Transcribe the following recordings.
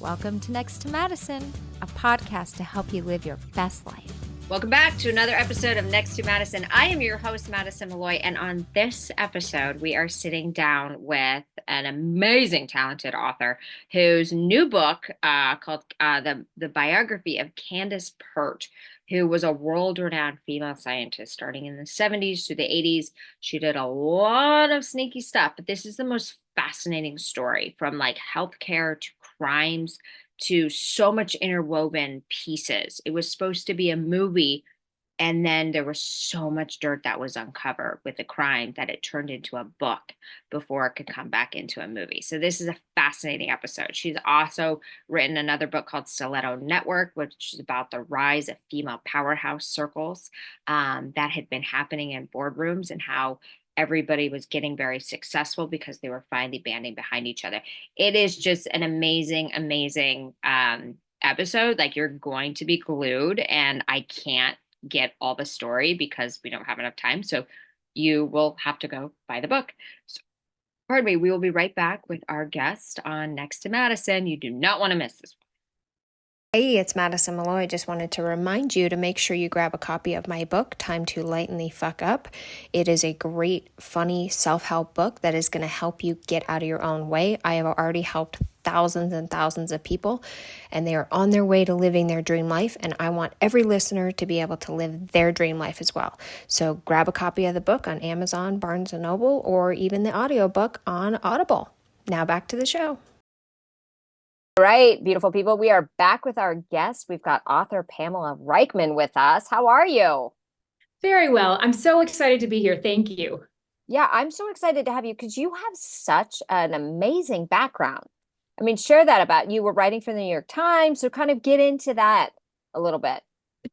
Welcome to Next to Madison, a podcast to help you live your best life. Welcome back to another episode of Next to Madison. I am your host, Madison Malloy, and on this episode, we are sitting down with an amazing, talented author whose new book called the Biography of Candace Pert, who was a world-renowned female scientist starting in the 70s to the 80s. She did a lot of sneaky stuff, but this is the most fascinating story, from like healthcare to crimes to so much interwoven pieces. It was supposed to be a movie, and then there was so much dirt that was uncovered with the crime that it turned into a book before it could come back into a movie. So this is a fascinating episode. She's also written another book called Stiletto Network, which is about the rise of female powerhouse circles that had been happening in boardrooms and how everybody was getting very successful because they were finally banding behind each other. It is just an amazing, amazing episode. Like, you're going to be glued, and I can't get all the story because we don't have enough time. So you will have to go buy the book. So, pardon me, we will be right back with our guest on Next to Madison. You do not want to miss this one. Hey, it's Madison Malloy. I just wanted to remind you to make sure you grab a copy of my book, Time to Lighten the Fuck Up. It is a great, funny self-help book that is going to help you get out of your own way. I have already helped thousands and thousands of people, and they are on their way to living their dream life, and I want every listener to be able to live their dream life as well. So grab a copy of the book on Amazon, Barnes & Noble, or even the audiobook on Audible. Now back to the show. All right, beautiful people, we are back with our guest. We've got author Pamela Ryckman with us. How are you? Very well. I'm so excited to be here. Thank you. Yeah, I'm so excited to have you because you have such an amazing background. I mean, share that about you. Were writing for the New York Times, so kind of get into that a little bit.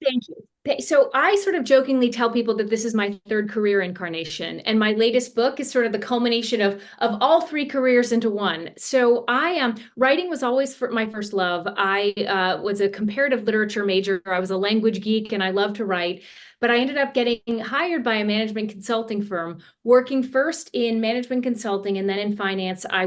Thank you. So I sort of jokingly tell people that this is my third career incarnation, and my latest book is sort of the culmination of all three careers into one. So writing was always my first love. I was a comparative literature major. I was a language geek, and I love to write. But I ended up getting hired by a management consulting firm, working first in management consulting and then in finance. I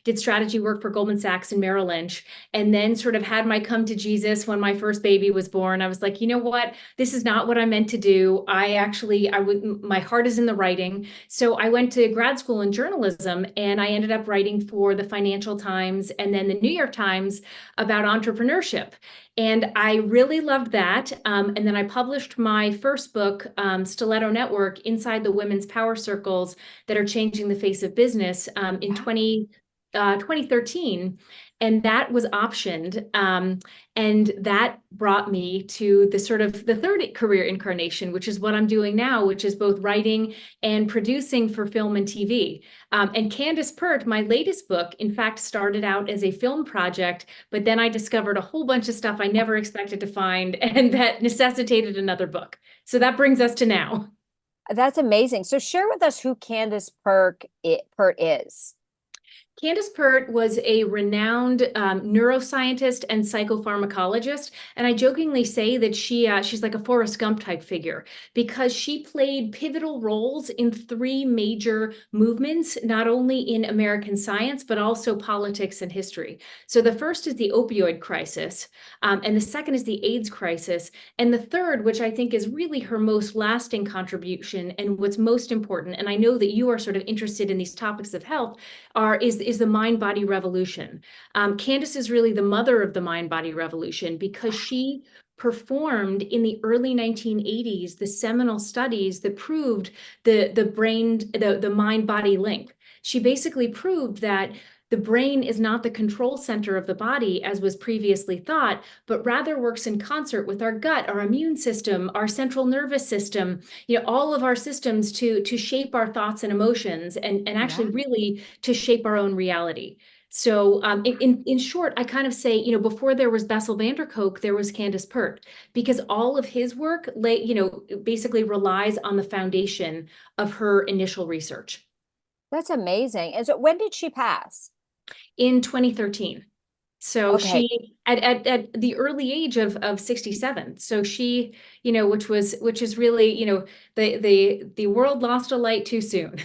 did strategy work for Goldman Sachs and Merrill Lynch, and then sort of had my come to Jesus when my first baby was born. I was like, you know what? This is not what I meant to do. My heart is in the writing. So I went to grad school in journalism, and I ended up writing for the Financial Times and then the New York Times about entrepreneurship. And I really loved that. And then I published my first book, Stiletto Network, Inside the Women's Power Circles That Are Changing the Face of Business, in 2013. And that was optioned. And that brought me to the third career incarnation, which is what I'm doing now, which is both writing and producing for film and TV. And Candace Pert, my latest book, in fact, started out as a film project, but then I discovered a whole bunch of stuff I never expected to find, and that necessitated another book. So that brings us to now. That's amazing. So share with us who Candace Pert is. Candace Pert was a renowned neuroscientist and psychopharmacologist, and I jokingly say that she's like a Forrest Gump type figure because she played pivotal roles in three major movements, not only in American science, but also politics and history. So the first is the opioid crisis, and the second is the AIDS crisis, and the third, which I think is really her most lasting contribution and what's most important, and I know that you are sort of interested in these topics of health, is the mind-body revolution. Candace is really the mother of the mind-body revolution because she performed in the early 1980s the seminal studies that proved the mind-body link. She basically proved that the brain is not the control center of the body, as was previously thought, but rather works in concert with our gut, our immune system, our central nervous system, all of our systems to shape our thoughts and emotions and actually really to shape our own reality. So in short, I kind of say, before there was Bessel van der Kolk, there was Candace Pert, because all of his work basically relies on the foundation of her initial research. That's amazing. And so when did she pass? In 2013. So she at the early age of 67. So she, which is really, the world lost a light too soon.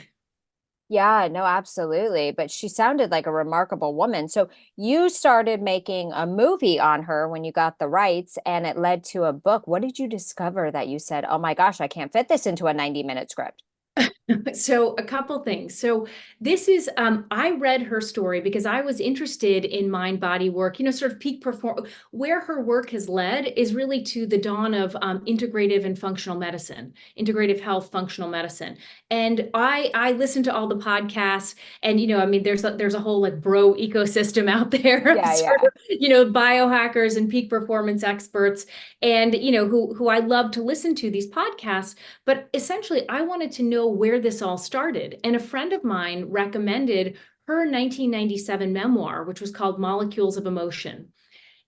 Yeah, no, absolutely. But she sounded like a remarkable woman. So you started making a movie on her when you got the rights and it led to a book. What did you discover that you said, oh my gosh, I can't fit this into a 90-minute script? So a couple things. So this is I read her story because I was interested in mind body work, sort of peak perform where her work has led is really to the dawn of integrative and functional medicine, integrative health, functional medicine. And I listened to all the podcasts and I mean there's a whole like bro ecosystem out there of Yeah, sort yeah. of, biohackers and peak performance experts and who I love to listen to these podcasts. But essentially, I wanted to know where this all started. And a friend of mine recommended her 1997 memoir, which was called Molecules of Emotion.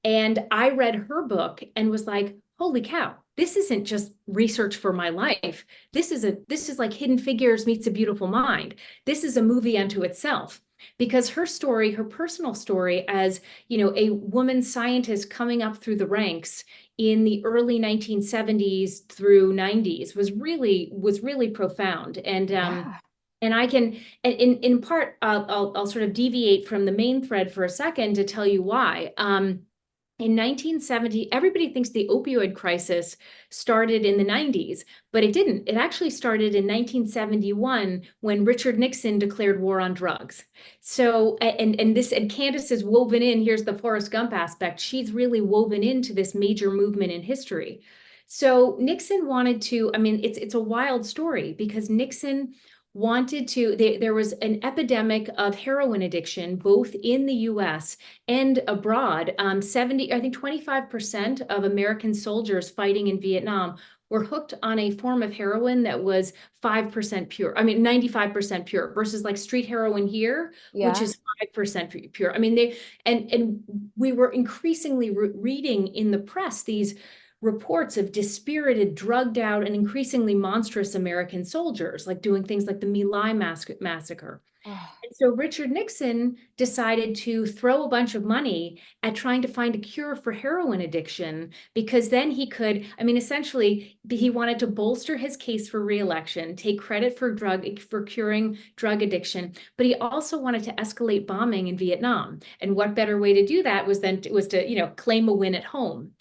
And I read her book and was like, holy cow, this isn't just research for my life. This is like Hidden Figures meets A Beautiful Mind. This is a movie unto itself. Because her story, her personal story as, a woman scientist coming up through the ranks in the early 1970s through 90s was really profound. Yeah. And I can, in part, I'll sort of deviate from the main thread for a second to tell you why. In 1970, everybody thinks the opioid crisis started in the 90s, but it didn't. It actually started in 1971 when Richard Nixon declared war on drugs. So, and Candace is woven in. Here's the Forrest Gump aspect. She's really woven into this major movement in history. So Nixon wanted to, I mean, it's a wild story because Nixon wanted to, there was an epidemic of heroin addiction, both in the US and abroad. 70, I think 25% of American soldiers fighting in Vietnam were hooked on a form of heroin that was 5% pure. I mean, 95% pure versus like street heroin here, which Yeah. is 5% pure. I mean, and we were increasingly reading in the press these reports of dispirited, drugged out, and increasingly monstrous American soldiers, like doing things like the My Lai massacre. Oh, And so Richard Nixon decided to throw a bunch of money at trying to find a cure for heroin addiction because then he could, I mean, essentially, he wanted to bolster his case for reelection, take credit for curing drug addiction, but he also wanted to escalate bombing in Vietnam. And what better way to do that was to, claim a win at home.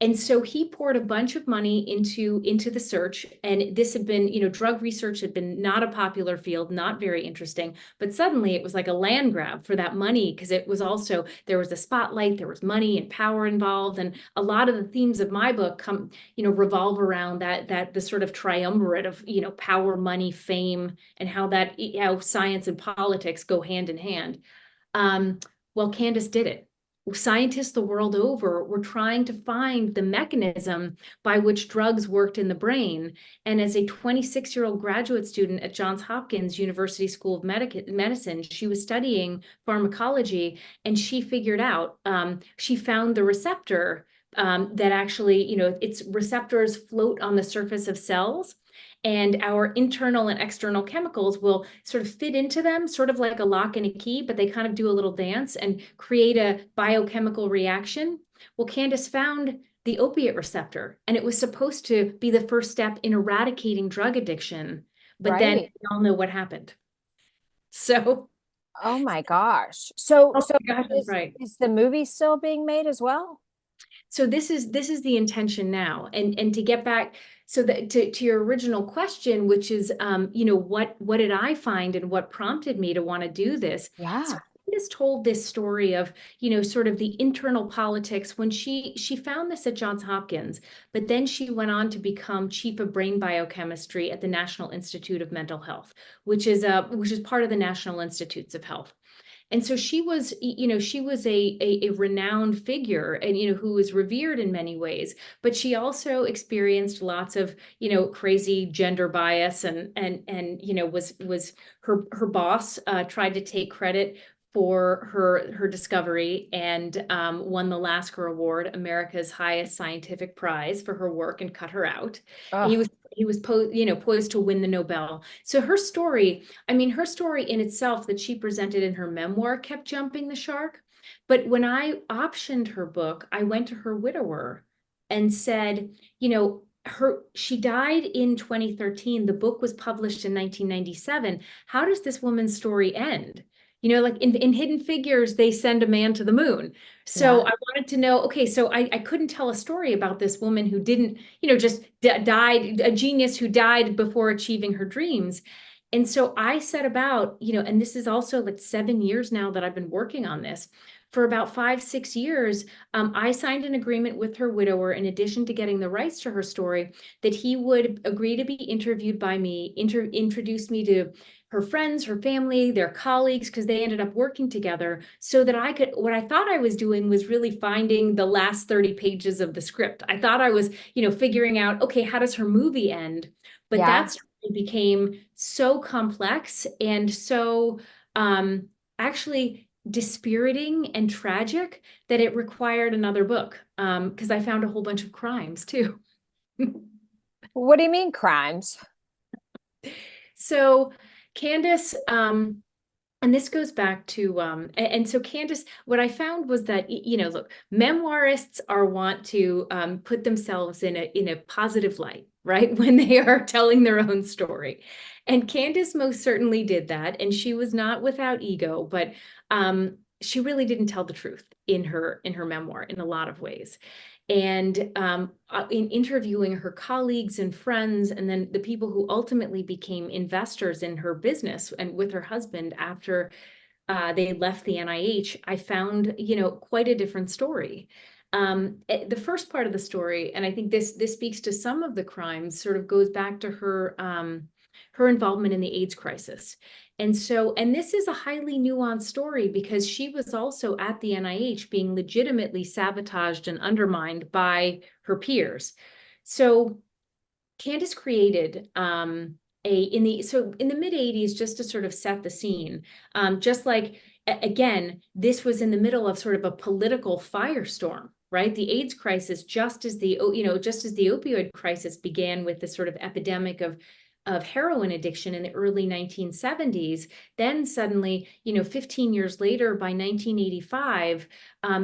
And so he poured a bunch of money into the search. And this had been, drug research had been not a popular field, not very interesting. But suddenly it was like a land grab for that money because it was also, there was a spotlight, there was money and power involved. And a lot of the themes of my book revolve around that the sort of triumvirate of, power, money, fame, and how science and politics go hand in hand. Um, well, Candace did it. Scientists the world over were trying to find the mechanism by which drugs worked in the brain. And as a 26-year-old graduate student at Johns Hopkins University School of Medicine, she was studying pharmacology and she figured out, she found the receptor that actually, its receptors float on the surface of cells and our internal and external chemicals will sort of fit into them, sort of like a lock and a key, but they kind of do a little dance and create a biochemical reaction. Well, Candace found the opiate receptor, and it was supposed to be the first step in eradicating drug addiction. But then right. we all know what happened. So, Oh my gosh. So, oh so my gosh, that's is right. is the movie still being made as well? So this is the intention now. And to get back, so that to your original question, which is what did I find and what prompted me to want to do this? So Yeah. I just told this story of, sort of the internal politics when she found this at Johns Hopkins, but then she went on to become chief of brain biochemistry at the National Institute of Mental Health, which is part of the National Institutes of Health. And so she was a renowned figure and, who was revered in many ways, but she also experienced lots of, crazy gender bias and, was her boss tried to take credit for her discovery and won the Lasker Award, America's highest scientific prize for her work, and cut her out. He Oh, was poised to win the Nobel. So her story, I mean, her story in itself that she presented in her memoir kept jumping the shark. But when I optioned her book, I went to her widower and said, she died in 2013. The book was published in 1997. How does this woman's story end? Like in Hidden Figures, they send a man to the moon. So Yeah. I wanted to know, okay, so I couldn't tell a story about this woman who didn't, just died, a genius who died before achieving her dreams. And so I set about, and this is also like 7 years now that I've been working on this. For about 5, 6 years, I signed an agreement with her widower, in addition to getting the rights to her story, that he would agree to be interviewed by me, introduce me to her friends, her family, their colleagues, because they ended up working together, so that I could, what I thought I was doing was really finding the last 30 pages of the script. I thought I was, figuring out, okay, how does her movie end? But Yeah. that story became so complex and so actually dispiriting and tragic that it required another book, because I found a whole bunch of crimes too. What do you mean crimes? So Candace, and this goes back to and so Candace, what I found was that, look, memoirists are want to put themselves in a positive light, right? When they are telling their own story. And Candace most certainly did that. And she was not without ego, but she really didn't tell the truth in her memoir in a lot of ways. And in interviewing her colleagues and friends, and then the people who ultimately became investors in her business and with her husband after they left the NIH, I found, quite a different story. The first part of the story, and I think this speaks to some of the crimes, sort of goes back to her involvement in the AIDS crisis. And this is a highly nuanced story because she was also at the NIH being legitimately sabotaged and undermined by her peers. So Candace created in the mid 80s, just to sort of set the scene, just like again, this was in the middle of sort of a political firestorm, right? The AIDS crisis, just as the opioid crisis began with this sort of epidemic of heroin addiction in the early 1970s, then suddenly, 15 years later, by 1985,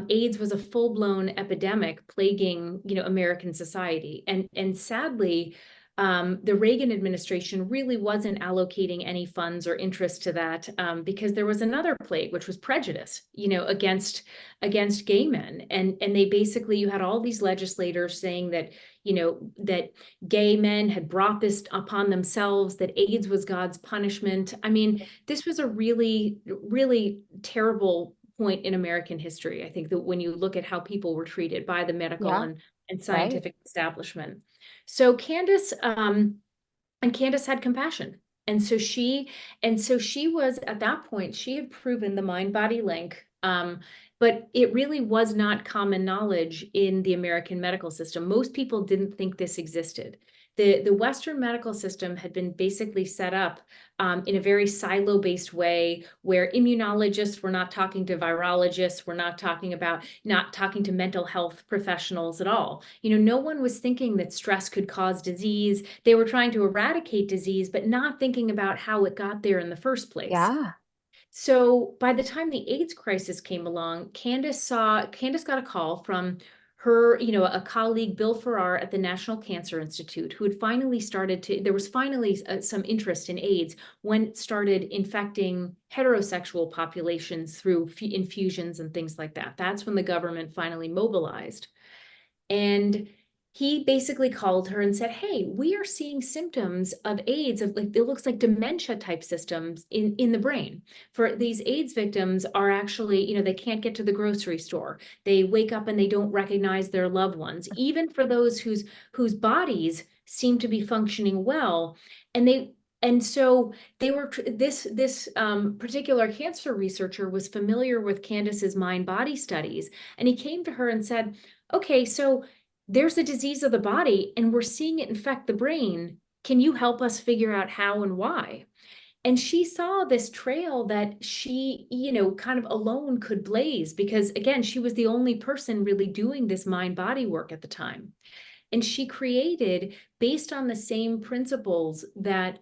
AIDS was a full-blown epidemic plaguing, American society. And sadly, the Reagan administration really wasn't allocating any funds or interest to that, because there was another plague, which was prejudice, against gay men. And they basically, you had all these legislators saying that, that gay men had brought this upon themselves, that AIDS was God's punishment. I mean, this was a really, really terrible point in American history. I think that when you look at how people were treated by the medical Yeah. and Right. scientific establishment. So Candace had compassion. And so she was, at that point, she had proven the mind-body link. But it really was not common knowledge in the American medical system. Most people didn't think this existed. The Western medical system had been basically set up in a very silo-based way, where immunologists were not talking to virologists, were not talking to mental health professionals at all. No one was thinking that stress could cause disease. They were trying to eradicate disease, but not thinking about how it got there in the first place. Yeah. So by the time the AIDS crisis came along, Candace got a call from her, a colleague, Bill Farrar at the National Cancer Institute, who had there was finally some interest in AIDS when it started infecting heterosexual populations through infusions and things like that. That's when the government finally mobilized. And he basically called her and said, "Hey, we are seeing symptoms of AIDS, of like, it looks like dementia type systems in the brain. For these AIDS victims are actually, they can't get to the grocery store. They wake up and they don't recognize their loved ones, even for those whose bodies seem to be functioning well." And so they were this particular cancer researcher was familiar with Candace's mind body studies, and he came to her and said, "Okay, so there's a disease of the body and we're seeing it infect the brain. Can you help us figure out how and why?" And she saw this trail that she, kind of alone could blaze, because again, she was the only person really doing this mind body work at the time. And she created, based on the same principles that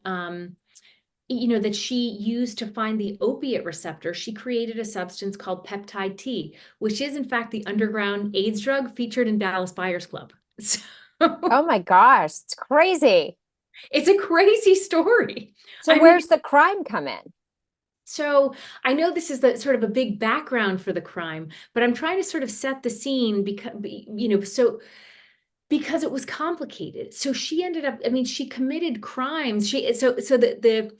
she used to find the opiate receptor, she created a substance called peptide T, which is in fact the underground AIDS drug featured in Dallas Buyers Club. Oh my gosh, it's crazy. It's a crazy story. So I mean, where's the crime come in? so I know this is the sort of a big background for the crime, but I'm trying to sort of set the scene because, so because it was complicated. So she ended up, I mean, she committed crimes. The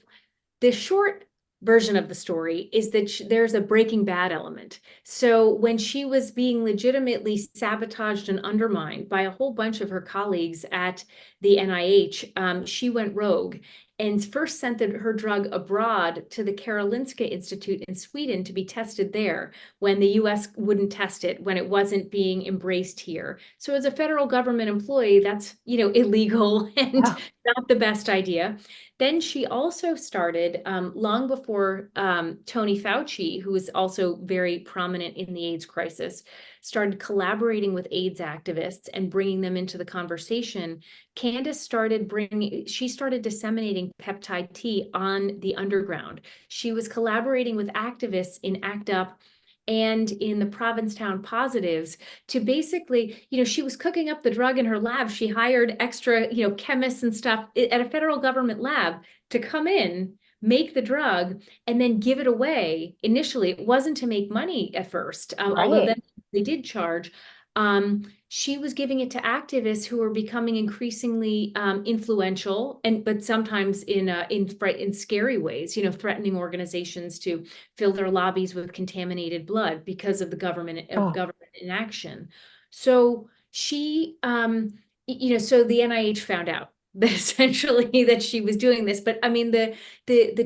short version of the story is that there's a Breaking Bad element. So when she was being legitimately sabotaged and undermined by a whole bunch of her colleagues at the NIH, she went rogue and first sent her drug abroad to the Karolinska Institute in Sweden to be tested there when the US wouldn't test it, when it wasn't being embraced here. So as a federal government employee, that's, illegal and Oh, not the best idea. Then she also started, long before Tony Fauci, who is also very prominent in the AIDS crisis, started collaborating with AIDS activists and bringing them into the conversation. She started disseminating peptide T on the underground. She was collaborating with activists in ACT UP and in the Provincetown Positives to basically, she was cooking up the drug in her lab. She hired extra, chemists and stuff at a federal government lab to come in, make the drug, and then give it away. Initially, it wasn't to make money at first, although right. then they did charge. She was giving it to activists who were becoming increasingly influential, but sometimes in scary ways, threatening organizations to fill their lobbies with contaminated blood because of the Oh, government inaction. So so the NIH found out that essentially that she was doing this. But I mean, the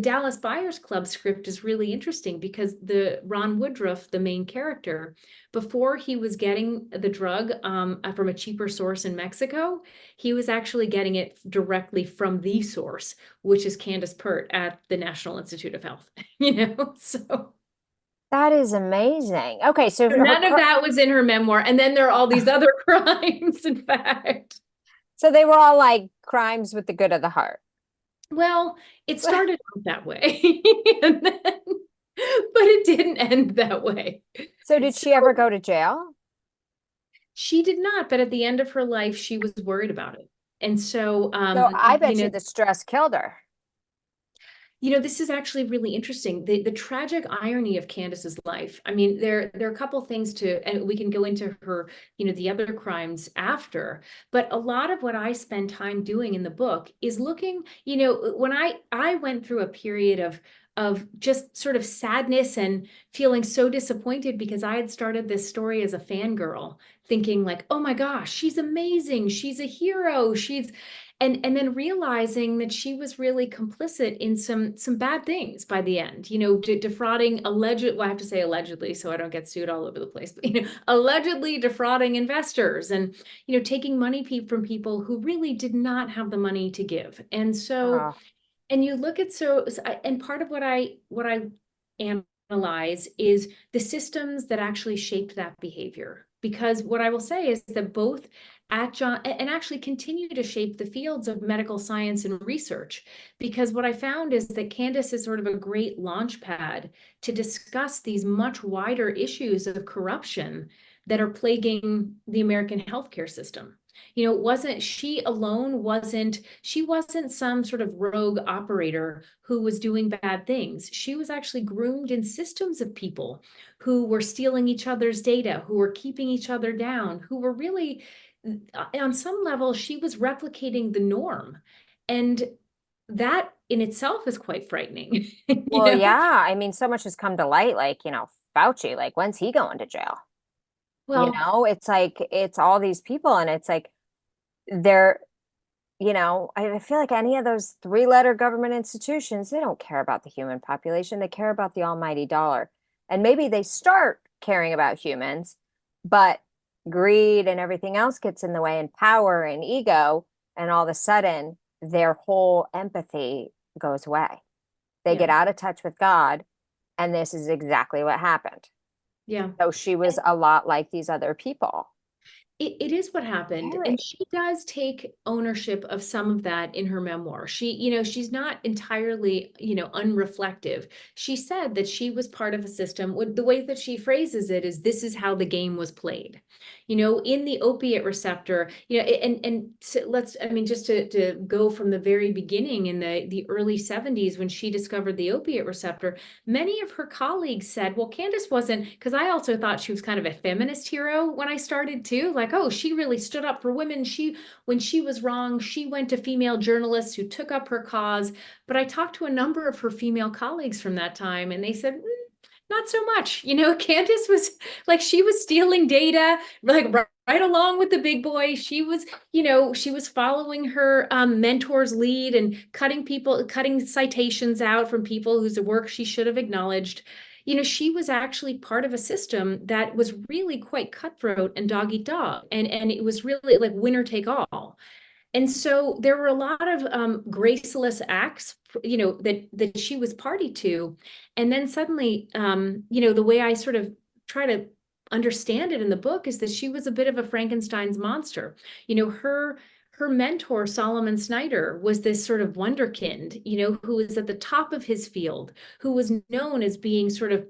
Dallas Buyers Club script is really interesting because the Ron Woodruff, the main character, before he was getting the drug from a cheaper source in Mexico, he was actually getting it directly from the source, which is Candace Pert at the National Institute of Health. So that is amazing. Okay, so none of that was in her memoir. And then there are all these other crimes, in fact. so they were all like crimes with the good of the heart. Well, it started out that way, but it didn't end that way. So did So she ever go to jail? she did not, but at the end of her life, she was worried about it. And so, So I bet you the stress killed her. this is actually really interesting. The tragic irony of Candace's life. I mean, there are a couple things and we can go into her, the other crimes after. But a lot of what I spend time doing in the book is looking, when I went through a period of just sort of sadness and feeling so disappointed because I had started this story as a fangirl, thinking like, oh my gosh, she's amazing, she's a hero, she's and then realizing that she was really complicit in some bad things by the end, defrauding well, I have to say allegedly so I don't get sued all over the place, but allegedly defrauding investors and taking money from people who really did not have the money to give. And so Oh, and you look at and part of what I analyze is the systems that actually shaped that behavior. Because what I will say is that both at John and actually continue to shape the fields of medical science and research. Because what I found is that Candace is sort of a great launch pad to discuss these much wider issues of corruption that are plaguing the American healthcare system. It wasn't she alone, she wasn't some sort of rogue operator who was doing bad things. She was actually groomed in systems of people who were stealing each other's data, who were keeping each other down, who were really, on some level, she was replicating the norm. And that in itself is quite frightening, well, yeah. I mean, so much has come to light, like, Fauci, like, when's he going to jail? Well, It's like, it's all these people, and it's like, they're, I feel like any of those three-letter government institutions, they don't care about the human population. They care about the almighty dollar. And maybe they start caring about humans, but greed and everything else gets in the way, and power and ego, and all of a sudden their whole empathy goes away. They yeah, get out of touch with God, and this is exactly what happened. yeah. So she was a lot like these other people. It is what happened. And Very. she does take ownership of some of that in her memoir. She's not entirely, unreflective. She said that she was part of a system. The way that she phrases it is this is how the game was played. In the opiate receptor, and so I mean, just to go from the very beginning in the early 70s when she discovered the opiate receptor, many of her colleagues said, well, Candace wasn't, because I also thought she was kind of a feminist hero when I started too. Like, oh, she really stood up for women. When she was wrong, she went to female journalists who took up her cause. But I talked to a number of her female colleagues from that time, and they said, not so much. Candace was like, she was stealing data, like right along with the big boy. She was following her mentor's lead and cutting citations out from people whose work she should have acknowledged. She was actually part of a system that was really quite cutthroat and dog eat dog. And it was really like winner take all. And so there were a lot of graceless acts, that she was party to. And then suddenly, the way I sort of try to understand it in the book is that she was a bit of a Frankenstein's monster. Her mentor, Solomon Snyder, was this sort of wonderkind, who was at the top of his field, who was known as being sort of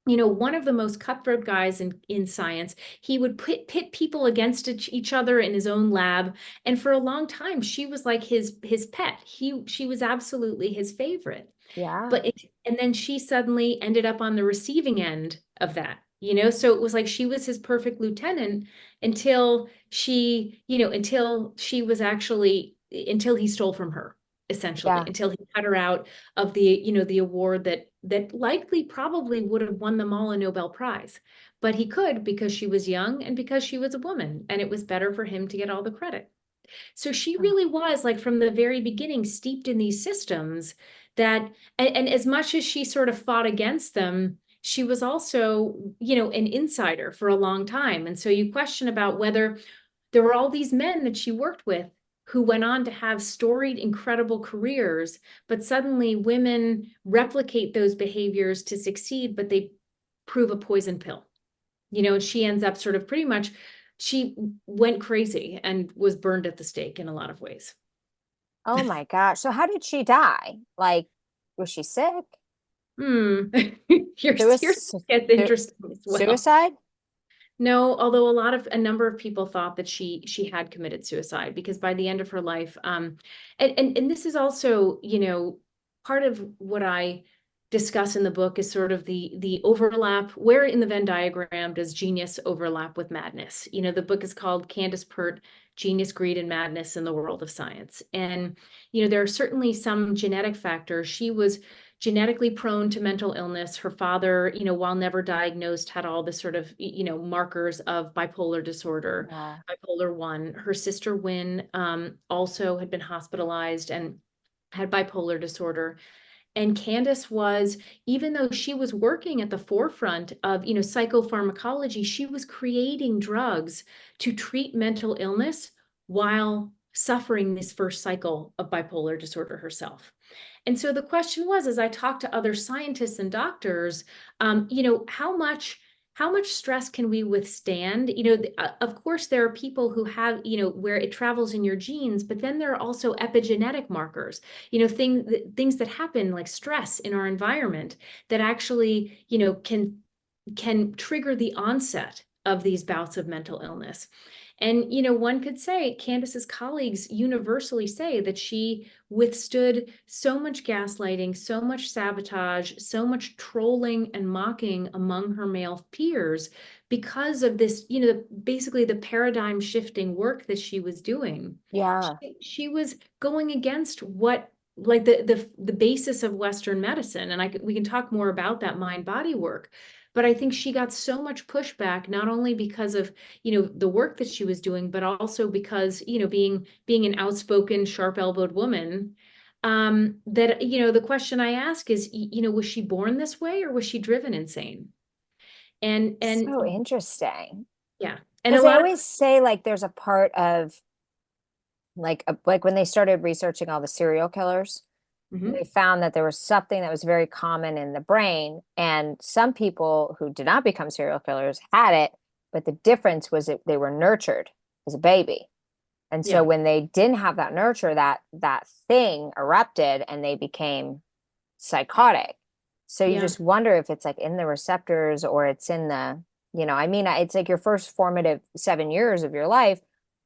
one of the most cutthroat guys in science. He would pit people against each other in his own lab. And for a long time, she was like his pet. She was absolutely his favorite. Yeah. And then she suddenly ended up on the receiving end of that. So it was like she was his perfect lieutenant until he stole from her, essentially, Yeah. until he cut her out of the award that likely probably would have won them all a Nobel Prize. But he could, because she was young and because she was a woman, and it was better for him to get all the credit. So she really was, like, from the very beginning, steeped in these systems that, and as much as she sort of fought against them, she was also, an insider for a long time. And so you question about whether there were all these men that she worked with who went on to have storied, incredible careers, but suddenly women replicate those behaviors to succeed, but they prove a poison pill. And she ends up sort of pretty much, she went crazy and was burned at the stake in a lot of ways. Oh my gosh. So how did she die? Like, was she sick? Hmm. Here's Suicide? gets interesting as well. Suicide? No, although a number of people thought that she had committed suicide, because by the end of her life, and this is also, part of what I discuss in the book is sort of the overlap. Where in the Venn diagram does genius overlap with madness? The book is called Candace Pert, Genius, Greed, and Madness in the World of Science. And, there are certainly some genetic factors. She was genetically prone to mental illness. Her father, while never diagnosed, had all the sort of, markers of bipolar disorder, Yeah. bipolar 1. Her sister Wynne also had been hospitalized and had bipolar disorder. And Candace was, even though she was working at the forefront of, psychopharmacology, she was creating drugs to treat mental illness while suffering this first cycle of bipolar disorder herself. And so the question was, as I talked to other scientists and doctors, how much stress can we withstand? Of course, there are people who have, where it travels in your genes, but then there are also epigenetic markers, things that happen like stress in our environment that actually, can trigger the onset of these bouts of mental illness. And, one could say Candace's colleagues universally say that she withstood so much gaslighting, so much sabotage, so much trolling and mocking among her male peers because of this, basically the paradigm shifting work that she was doing. Yeah. She was going against what, like, the basis of Western medicine. And we can talk more about that mind body work. But I think she got so much pushback, not only because of, the work that she was doing, but also because, being an outspoken, sharp-elbowed woman, that, the question I ask is, was she born this way or was she driven insane? And So interesting. yeah, and a Because they lot of always say like there's a part of like when they started researching all the serial killers, Mhm. they found that there was something that was very common in the brain, and some people who did not become serial killers had it, but the difference was that they were nurtured as a baby. And so Yeah. when they didn't have that nurture, that thing erupted and they became psychotic. So you Yeah. just wonder if it's like in the receptors or it's in the, I mean, it's like your first formative 7 years of your life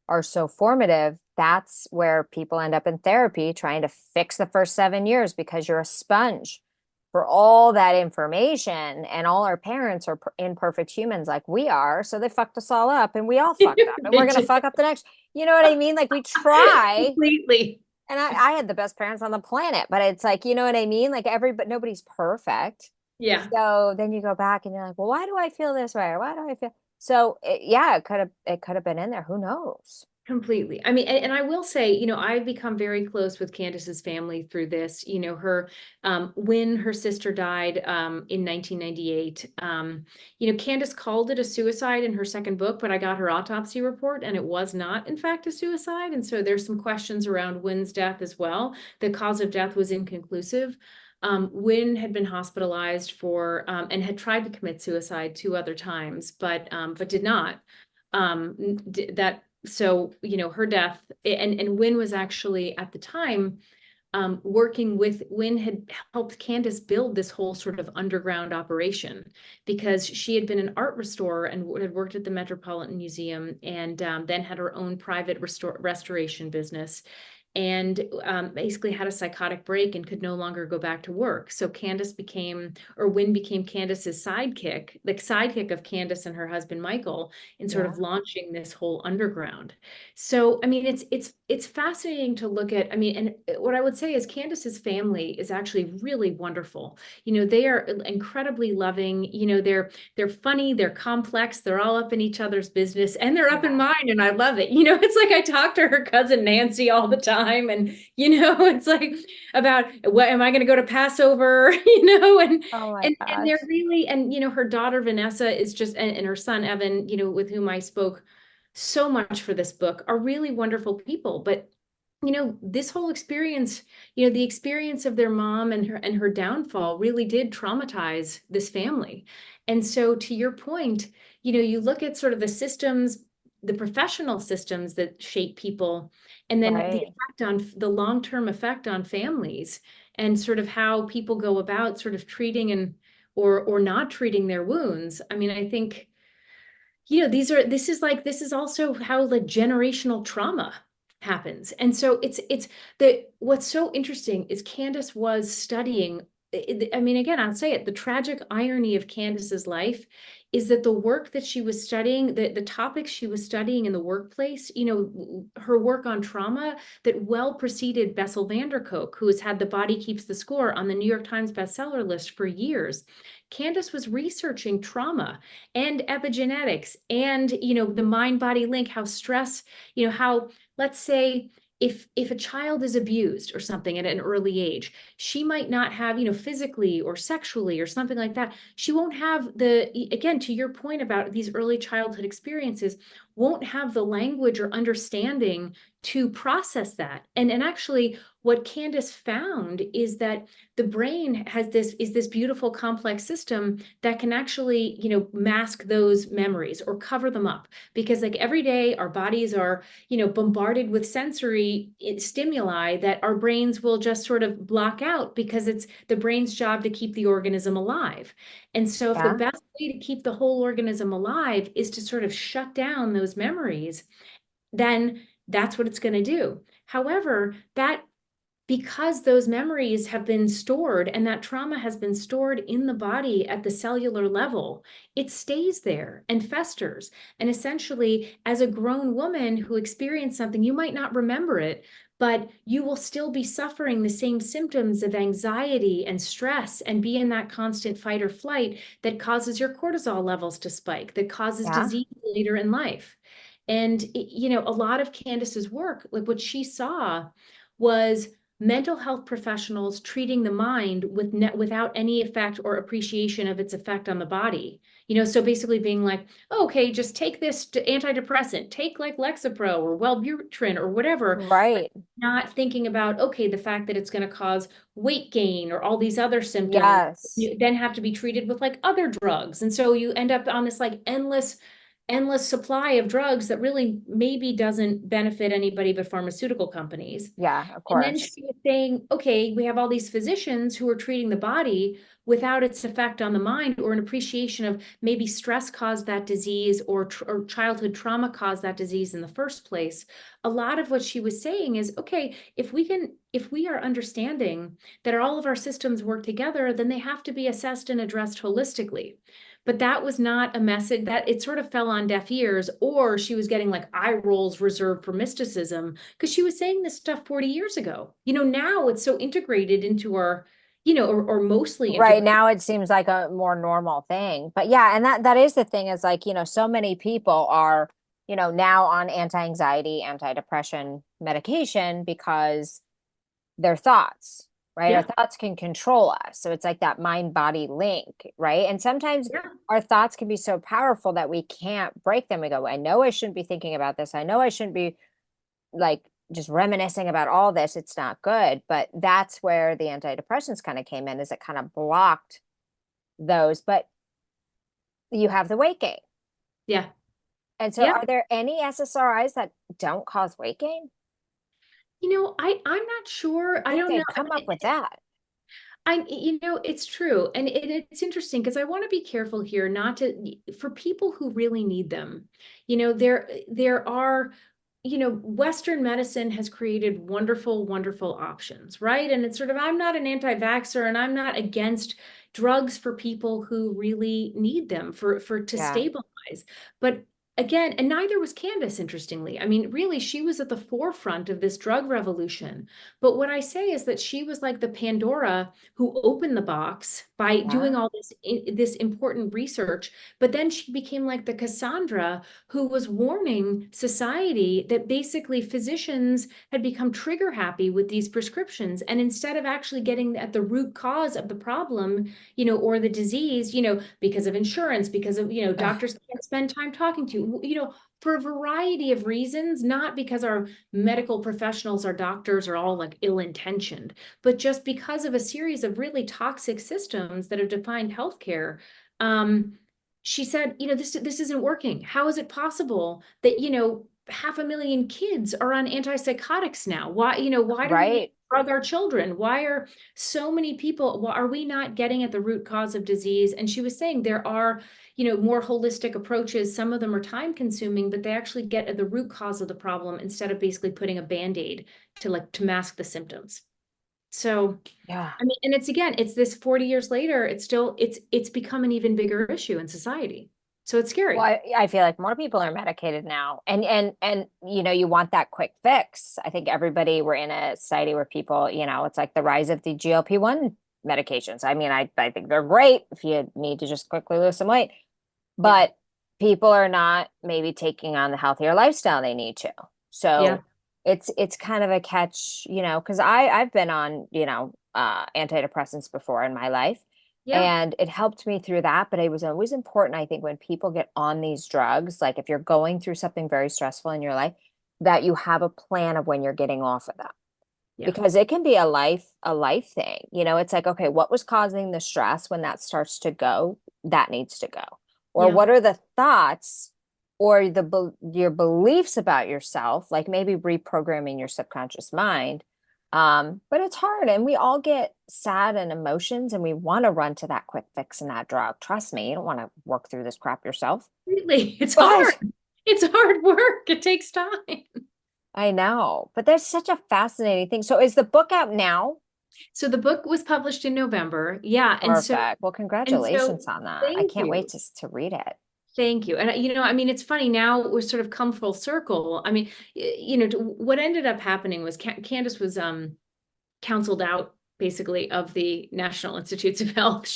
are so formative. That's where people end up in therapy trying to fix the first 7 years because you're a sponge for all that information. And all our parents are imperfect humans like we are. So they fucked us all up and we all fucked up and They we're going to did. fuck up the next. You know what I mean? Like we try, Completely. and I had the best parents on the planet, but it's like, you know what I mean? Like but nobody's perfect. Yeah. So then you go back and you're like, well, why do I feel this way? Or why do I feel? So yeah, it could have been in there. Who knows? Completely. I mean, and I will say, I've become very close with Candace's family through this. Her when her sister died in 1998, Candace called it a suicide in her second book, but I got her autopsy report and it was not, in fact, a suicide. And so there's some questions around Wynn's death as well. The cause of death was inconclusive. Wynn had been hospitalized for and had tried to commit suicide 2 other times, but did not. That so her death, and Wynn was actually at the time working with Wynn had helped Candace build this whole sort of underground operation because she had been an art restorer and had worked at the Metropolitan Museum and then had her own private restoration business and basically had a psychotic break and could no longer go back to work. So Wynn became Candace's sidekick, the sidekick of Candace and her husband Michael, in sort Yeah. of launching this whole underground. So I mean, it's fascinating to look at. I mean, and what I would say is Candace's family is actually really wonderful. They are incredibly loving. They're funny, they're complex, they're all up in each other's business, and they're up in Yeah. mine, and I love it. It's like I talk to her cousin Nancy all the time, and it's like about what am I going to go to Passover, Oh my and they're gosh. really, and her daughter Vanessa is just, and her son Evan, with whom I spoke so much for this book, are really wonderful people. But this whole experience, the experience of their mom and her downfall really did traumatize this family. And so to your point, you look at sort of the systems, the professional systems that shape people, and then the Right. effect on the long-term effect on families and sort of how people go about sort of treating and or not treating their wounds. I mean, I think this is also how like generational trauma happens. And so it's the what's so interesting is Candace was studying. I mean, again, I'll say it, the tragic irony of Candace's life is that the work that she was studying, the topics she was studying in the workplace, her work on trauma that well preceded Bessel van der Kolk, who has had The Body Keeps the Score on the New York Times bestseller list for years. Candace was researching trauma and epigenetics and the mind body link, how stress, how, let's say, if a child is abused or something at an early age, she might not have, physically or sexually or something like that, she won't have again, to your point about these early childhood experiences, won't have the language or understanding to process that. And actually what Candace found is that the brain is this beautiful complex system that can actually, mask those memories or cover them up. Because like every day our bodies are, bombarded with sensory stimuli that our brains will just sort of block out because it's the brain's job to keep the organism alive. And so if the Yeah. best way to keep the whole organism alive is to sort of shut down those memories, then that's what it's going to do. However, that because those memories have been stored and that trauma has been stored in the body at the cellular level, it stays there and festers. And essentially, as a grown woman who experienced something, you might not remember it, but you will still be suffering the same symptoms of anxiety and stress and be in that constant fight or flight that causes your cortisol levels to spike, that causes Yeah. disease later in life. And, a lot of Candace's work, like what she saw was mental health professionals treating the mind without any effect or appreciation of its effect on the body. So basically being like, oh, okay, just take this antidepressant, take like Lexapro or Wellbutrin or whatever, but Right. not thinking about, okay, the fact that it's going to cause weight gain or all these other symptoms, Yes. you then have to be treated with like other drugs. And so you end up on this like endless endless supply of drugs that really maybe doesn't benefit anybody but pharmaceutical companies. Yeah, of And then course. she was saying, okay, we have all these physicians who are treating the body without its effect on the mind, or an appreciation of maybe stress caused that disease, or childhood trauma caused that disease in the first place. A lot of what she was saying is, okay, if we are understanding that all of our systems work together, then they have to be assessed and addressed holistically. But that was not a message that it sort of fell on deaf ears, or she was getting like eye rolls reserved for mysticism because she was saying this stuff 40 years ago. Now it's so integrated into our, or mostly Right integrated. now it seems like a more normal thing. But yeah, and that is the thing is like, so many people are, now on anti-anxiety, antidepressant medication because their thoughts, right? Our Yeah, thoughts can control us. So it's like that mind-body link, right? And sometimes yeah, our thoughts can be so powerful that we can't break them. We go, I know I shouldn't be thinking about this. I know I shouldn't be like just reminiscing about all this. It's not good. But that's where the antidepressants kind of came in, is it kind of blocked those. But you have the weight gain. yeah, And so yeah. are there any SSRIs that don't cause weight gain? I'm not sure. I I think don't know. they'd come up with that. It's true. And it's interesting because I want to be careful here not to, for people who really need them, there are, Western medicine has created wonderful, wonderful options, right? And it's sort of, I'm not an anti-vaxxer and I'm not against drugs for people who really need them to Yeah. stabilize. But again, and neither was Candace, interestingly. I mean, really, she was at the forefront of this drug revolution. But what I say is that she was like the Pandora who opened the box by doing Yeah. all this important research. But then she became like the Cassandra who was warning society that basically physicians had become trigger happy with these prescriptions. And instead of actually getting at the root cause of the problem, or the disease, because of insurance, because of, Ugh, doctors can't spend time talking to you, for a variety of reasons, not because our medical professionals, our doctors are all like ill-intentioned, but just because of a series of really toxic systems that have defined healthcare. She said, this isn't working. How is it possible that, 500,000 kids are on antipsychotics now? Why do we right. drug our children? Why are so many people, why are we not getting at the root cause of disease? And she was saying there are, more holistic approaches. Some of them are time consuming, but they actually get at the root cause of the problem instead of basically putting a band-aid to mask the symptoms. So, Yeah. I mean, and it's this 40 years later, it's become an even bigger issue in society. So it's Well, scary. I feel like more people are medicated now. And you want that quick fix. I think everybody, we're in a society where people, it's like the rise of the GLP-1 medications. I mean, I think they're great if you need to just quickly lose some weight, Yeah. but people are not maybe taking on the healthier lifestyle they need to. Yeah. So it's kind of a catch, because I've been on, antidepressants before in my life. Yeah. And it helped me through that. But it was always important, I think, when people get on these drugs, like if you're going through something very stressful in your life, that you have a plan of when you're getting off of them. Yeah. Because it can be a life thing. It's like, okay, what was causing the stress? When that starts to go, that needs to go. Or Yeah. what are the thoughts or your beliefs about yourself, like maybe reprogramming your subconscious mind. But it's hard, and we all get sad and emotions, and we want to run to that quick fix and that drug. Trust me, you don't want to work through this crap yourself. Really, it's hard. But It's hard work. It takes time. I know, but there's such a fascinating thing. So is the book out now? So the book was published in November. Yeah. Perfect. Well, And so congratulations on that. I thank can't wait you. to read it. Thank you. And I mean, it's funny now we're sort of come full circle. I mean, what ended up happening was Candace was counseled out basically of the National Institutes of Health.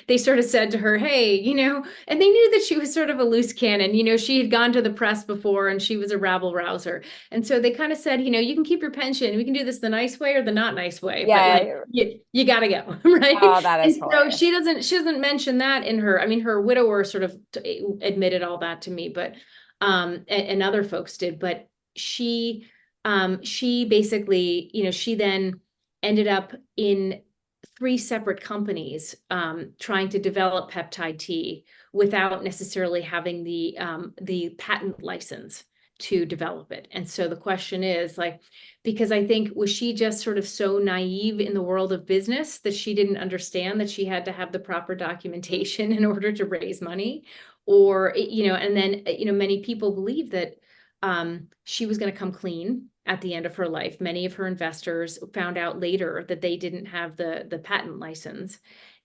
They sort of said to her, hey, and they knew that she was sort of a loose cannon. She had gone to the press before and she was a rabble rouser. And so they kind of said, you can keep your pension. We can do this the nice way or the not nice way, but like Yeah. you got to go, right? Oh, that is And so hilarious. she doesn't mention that in her, I mean, her widower sort of admitted all that to me, but and other folks did, but she basically, she then ended up in three separate companies trying to develop peptide T, without necessarily having the patent license to develop it. And so the question is like, because I think, was she just sort of so naive in the world of business that she didn't understand that she had to have the proper documentation in order to raise money? Or, and then, many people believe that she was going to come clean at the end of her life. Many of her investors found out later that they didn't have the patent license,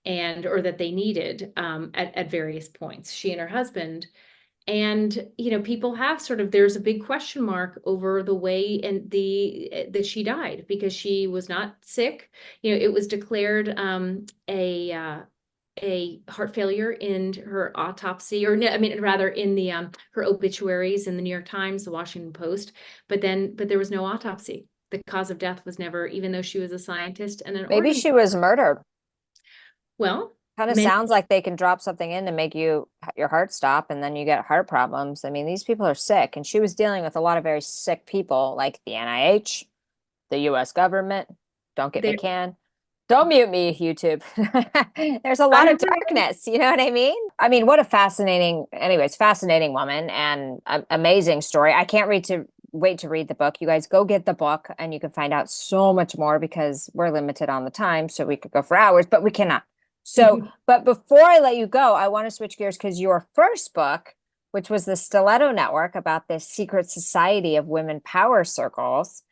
and or that they needed at various points, she and her husband. And people have sort of, there's a big question mark over the way and that she died, because she was not sick. It was declared a heart failure in her autopsy, or no, I mean, rather in the her obituaries in the New York Times, the Washington Post. But there was no autopsy. The cause of death was never, even though she was a scientist and an Maybe organ. she was murdered. Well, Kind of many, sounds like they can drop something in to make your heart stop, and then you get heart problems. I mean, these people are sick, and she was dealing with a lot of very sick people, like the NIH, the US government. Don't get me there, can. Don't mute me, YouTube. There's a lot I of darkness, you know what I mean? I mean, what a fascinating woman, and amazing story. I can't wait to read the book. You guys go get the book, and you can find out so much more, because we're limited on the time, so we could go for hours, but we cannot. So, but before I let you go, I want to switch gears, because your first book, which was the Stiletto Network, about this secret society of women power circles,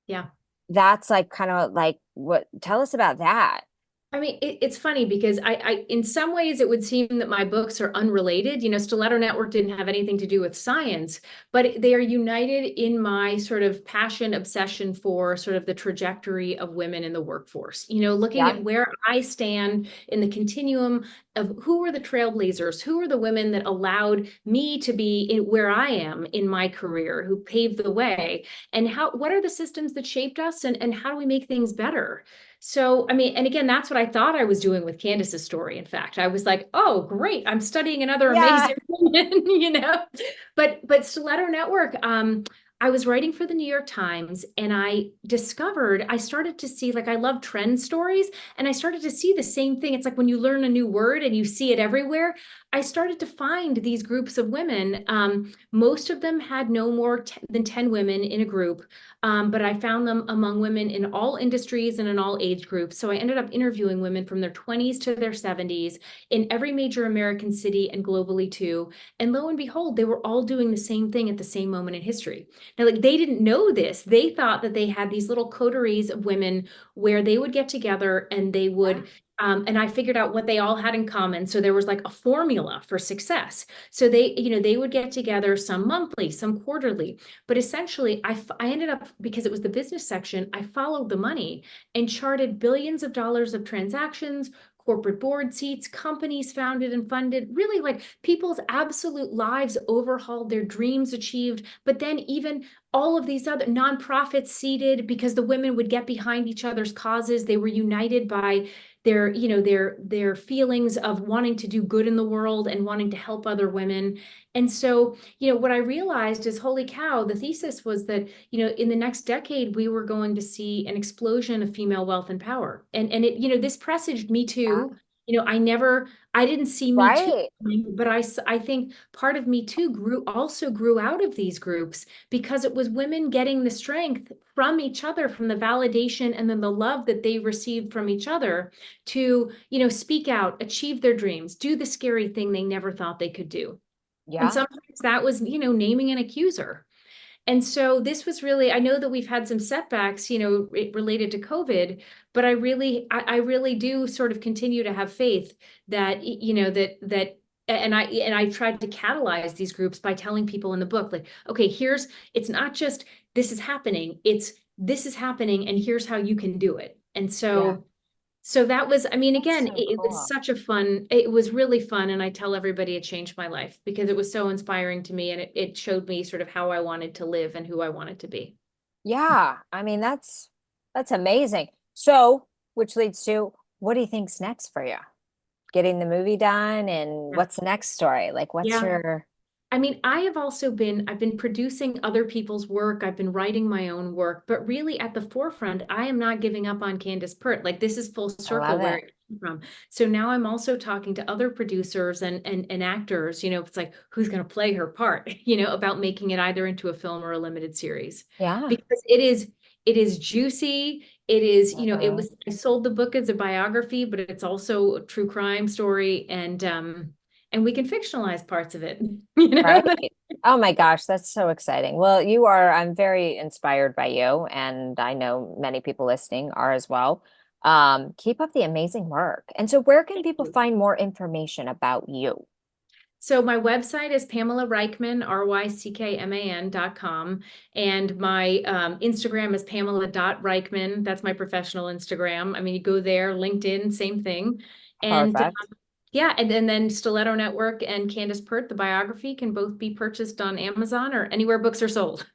yeah. that's like kind of like, what, tell us about that. I mean, it's funny because in some ways, it would seem that my books are unrelated. Stiletto Network didn't have anything to do with science, but they are united in my sort of passion, obsession for sort of the trajectory of women in the workforce. Looking Yeah. at where I stand in the continuum of who are the trailblazers, who are the women that allowed me to be where I am in my career, who paved the way, and what are the systems that shaped us, and how do we make things better? So, I mean, and again, that's what I thought I was doing with Candace's story. In fact, I was like, oh, great, I'm studying another Yeah. amazing woman, But Stiletto Network, I was writing for the New York Times, and I started to see, like, I love trend stories, and I started to see the same thing. It's like when you learn a new word and you see it everywhere. I started to find these groups of women. Most of them had no more than 10 women in a group. But I found them among women in all industries and in all age groups. So I ended up interviewing women from their 20s to their 70s in every major American city and globally too. And lo and behold, they were all doing the same thing at the same moment in history. Now, like, they didn't know this. They thought that they had these little coteries of women where they would get together and they would and I figured out what they all had in common. So there was like a formula for success. So they would get together, some monthly, some quarterly. But essentially, I ended up, because it was the business section, I followed the money and charted billions of dollars of transactions, corporate board seats, companies founded and funded, really, like, people's absolute lives overhauled, their dreams achieved. But then even all of these other nonprofits seeded, because the women would get behind each other's causes. They were united by their feelings of wanting to do good in the world and wanting to help other women. And so, what I realized is, holy cow, the thesis was that, in the next decade, we were going to see an explosion of female wealth and power. And it, this presaged Me Yeah. Too. I didn't see Me Too, Right. but I think part of Me Too also grew out of these groups, because it was women getting the strength from each other, from the validation and then the love that they received from each other, to, speak out, achieve their dreams, do the scary thing they never thought they could do. And Yeah. sometimes that was, naming an accuser. And so this was really, I know that we've had some setbacks, related to COVID, but I really do sort of continue to have faith that, and I tried to catalyze these groups by telling people in the book, like, okay, it's not just this is happening, it's this is happening, and here's how you can do it. And Yeah. so that was, I mean, That's again, so cool. it was really fun. And I tell everybody it changed my life, because it was so inspiring to me, and it showed me sort of how I wanted to live and who I wanted to be. Yeah. I mean, that's amazing. So, which leads to, what do you think's next for you? Getting the movie done, and Yeah. what's the next story? Like, what's Yeah. your, I mean, I've been producing other people's work. I've been writing my own work, but really at the forefront, I am not giving up on Candace Pert. Like, this is full I circle love where it. from. So now I'm also talking to other producers and actors, it's like, who's going to play her part, about making it either into a film or a limited series. Yeah. Because it is juicy. It is, I sold the book as a biography, but it's also a true crime story, and we can fictionalize parts of it, Right. Oh my gosh, that's so exciting. Well, I'm very inspired by you, and I know many people listening are as well. Keep up the amazing work. And so where can people find more information about you? So my website is Pamela Ryckman, RYCKMAN.com. And my Instagram is Pamela.Ryckman. That's my professional Instagram. I mean, you go there, LinkedIn, same thing. And Perfect. yeah, and then Stiletto Network and Candace Pert, the biography, can both be purchased on Amazon or anywhere books are sold.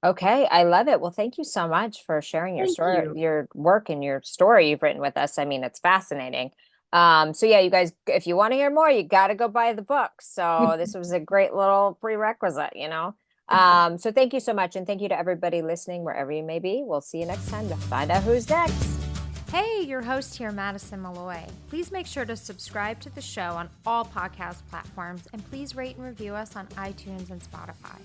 Okay, I love it. Well, thank you so much for sharing your Thank story, you. your work and your story you've written with us. I mean, it's fascinating. So yeah, you guys, if you want to hear more, you got to go buy the book. So this was a great little prerequisite. So thank you so much. And thank you to everybody listening, wherever you may be. We'll see you next time to find out who's next. Hey, your host here, Madison Malloy. Please make sure to subscribe to the show on all podcast platforms, and please rate and review us on iTunes and Spotify.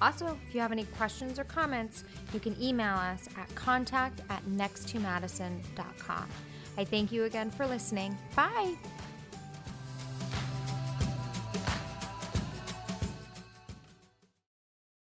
Also, if you have any questions or comments, you can email us at contact@nexttomadison.com. I thank you again for listening. Bye.